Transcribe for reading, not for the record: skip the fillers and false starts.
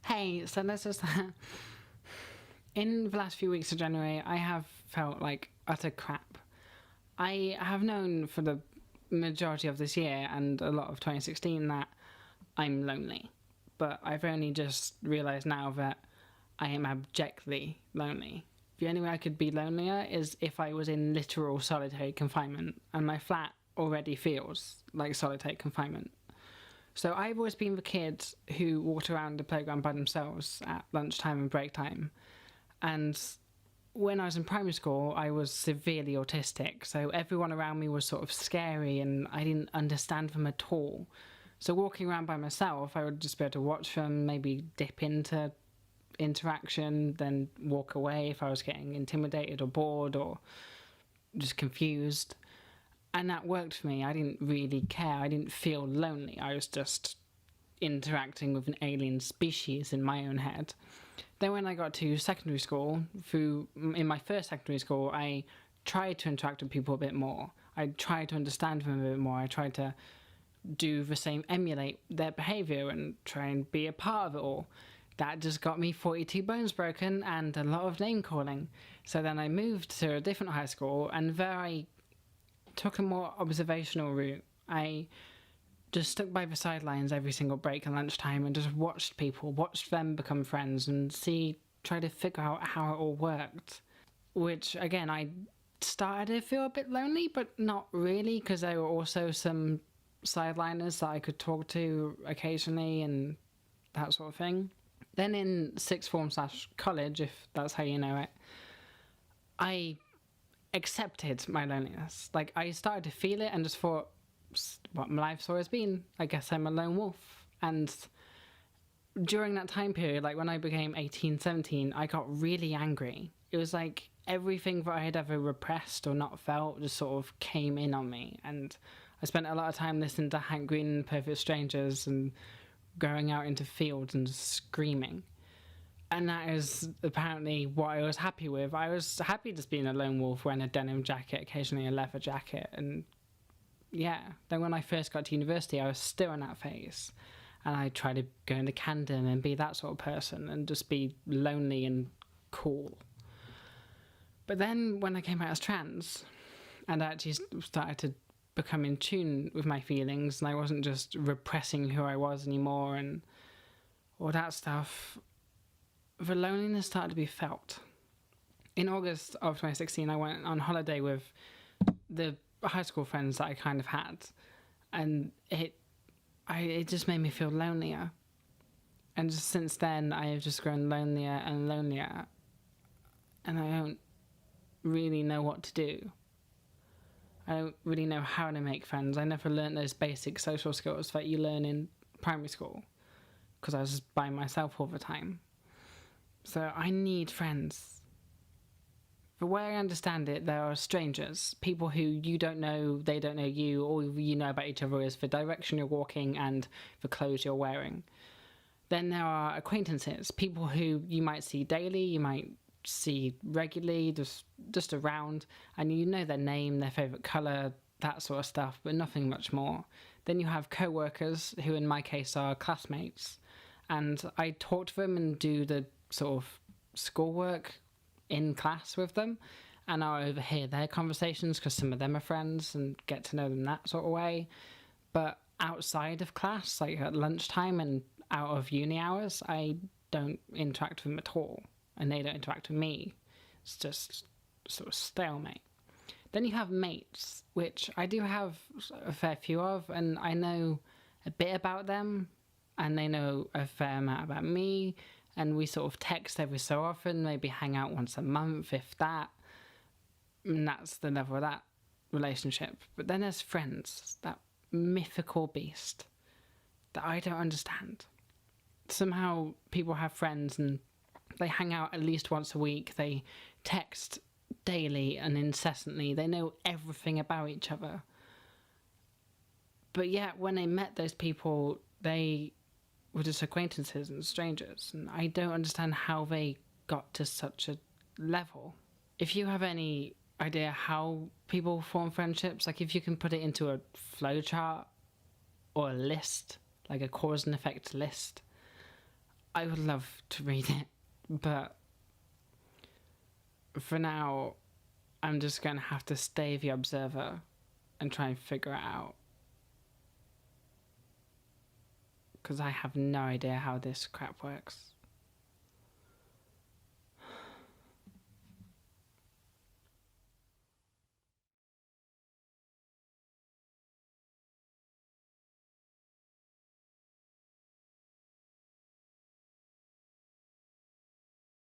Hey, so this is in the last few weeks of January, I have felt like utter crap. I have known for the majority of this year and a lot of 2016 that I'm lonely, but I've only just realised now that I am abjectly lonely. The only way I could be lonelier is if I was in literal solitary confinement, and my flat already feels like solitary confinement. So I've always been the kid who walked around the playground by themselves at lunchtime and break time. And when I was in primary school, I was severely autistic. So everyone around me was sort of scary and I didn't understand them at all. So walking around by myself, I would just be able to watch them, maybe dip into interaction, then walk away if I was getting intimidated or bored or just confused. And that worked for me. I didn't really care. I didn't feel lonely. I was just interacting with an alien species in my own head. Then when I got to secondary school, in my first secondary school, I tried to interact with people a bit more. I tried to understand them a bit more. I tried to do the same, emulate their behaviour and try and be a part of it all. That just got me 42 bones broken and a lot of name calling. So then I moved to a different high school, and there I took a more observational route. I just stuck by the sidelines every single break and lunchtime and just watched people, watched them become friends and try to figure out how it all worked. Which, again, I started to feel a bit lonely, but not really, because there were also some sideliners that I could talk to occasionally and that sort of thing. Then in sixth form / college, if that's how you know it, I accepted my loneliness. Like, I started to feel it and just thought, what my life's always been. I guess I'm a lone wolf. And during that time period, like when I became 18, 17, I got really angry. It was like everything that I had ever repressed or not felt just sort of came in on me. And I spent a lot of time listening to Hank Green and Perfect Strangers and going out into fields and just screaming. And that is apparently what I was happy with. I was happy just being a lone wolf, wearing a denim jacket, occasionally a leather jacket. And yeah, then when I first got to university, I was still in that phase. And I tried to go into Camden and be that sort of person and just be lonely and cool. But then when I came out as trans and I actually started to become in tune with my feelings, and I wasn't just repressing who I was anymore and all that stuff, the loneliness started to be felt. In August of 2016, I went on holiday with the high school friends that I kind of had, and it just made me feel lonelier. And just since then, I have just grown lonelier and lonelier, and I don't really know what to do. I don't really know how to make friends. I never learned those basic social skills that you learn in primary school, because I was just by myself all the time. So I need friends. The way I understand it, there are strangers, people who you don't know, they don't know you, all you know about each other is the direction you're walking and the clothes you're wearing. Then there are acquaintances, people who you might see daily, you might see regularly, just around, and you know their name, their favourite colour, that sort of stuff, but nothing much more. Then you have co-workers, who in my case are classmates, and I talk to them and do the sort of schoolwork in class with them, and I overhear their conversations because some of them are friends and get to know them that sort of way. But outside of class, like at lunchtime and out of uni hours, I don't interact with them at all, and they don't interact with me. It's just sort of stalemate. Then you have mates, which I do have a fair few of, and I know a bit about them, and they know a fair amount about me, and we sort of text every so often, maybe hang out once a month, if that. And that's the level of that relationship. But then there's friends, that mythical beast that I don't understand. Somehow people have friends and they hang out at least once a week, they text daily and incessantly, they know everything about each other. But yet when they met those people, they were just acquaintances and strangers, and I don't understand how they got to such a level. If you have any idea how people form friendships, like if you can put it into a flowchart or a list, like a cause and effect list, I would love to read it, but for now, I'm just going to have to stay the observer and try and figure it out. Because I have no idea how this crap works.